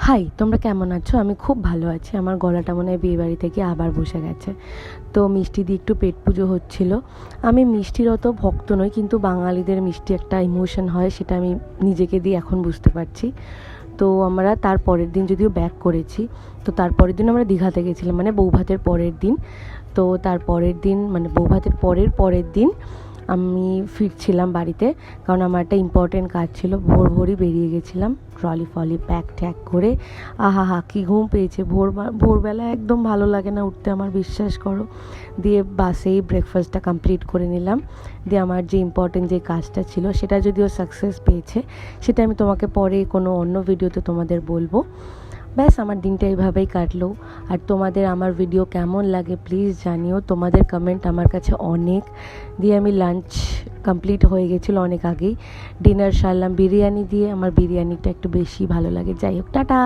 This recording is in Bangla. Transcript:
হাই, তোমরা কেমন আছো? আমি খুব ভালো আছি। আমার গলাটা মনে হয় বিয়েবাড়ি থেকে আবার বসে গেছে। তো মিষ্টি দিয়ে একটু পেট পুজো হচ্ছিল। আমি মিষ্টির অত ভক্ত নই, কিন্তু বাঙালিদের মিষ্টি একটা ইমোশন হয়, সেটা আমি নিজেকে দিয়ে এখন বুঝতে পারছি। তো আমরা তার পরের দিন যদিও ব্যাক করেছি, তো তার পরের দিন আমরা দীঘাতে গেছিলাম, মানে বৌভাতের পরের দিন। তো তার পরের দিন মানে বৌভাতের পরের দিন আমি ফিরছিলাম বাড়িতে, কারণ আমার একটা ইম্পর্টেন্ট কাজ ছিল। ভোরই বেরিয়ে গেছিলাম ট্রলি ফলি প্যাক ট্যাক করে। আহা কী ঘুম পেয়েছে! ভোরবেলা একদম ভালো লাগে না উঠতে, আমার বিশ্বাস করো। দিয়ে বাসেই ব্রেকফাস্টটা কমপ্লিট করে নিলাম। দিয়ে আমার যে ইম্পর্টেন্ট যে কাজটা ছিল সেটা যদিও সাকসেস পেয়েছে, সেটা আমি তোমাকে পরে কোনো অন্য ভিডিওতে তোমাদের বলবো। ব্যাস, আমার দিনটা এইভাবেই কাটলো। আর তোমাদের আমার ভিডিও কেমন লাগে প্লিজ জানিও, তোমাদের কমেন্ট আমার কাছে অনেক। দিয়ে আমি লাঞ্চ কমপ্লিট হয়ে গেছিলো অনেক আগেই। ডিনার সারলাম বিরিয়ানি দিয়ে, আমার বিরিয়ানিটা একটু বেশি ভালো লাগে। যাই হোক, টাটা।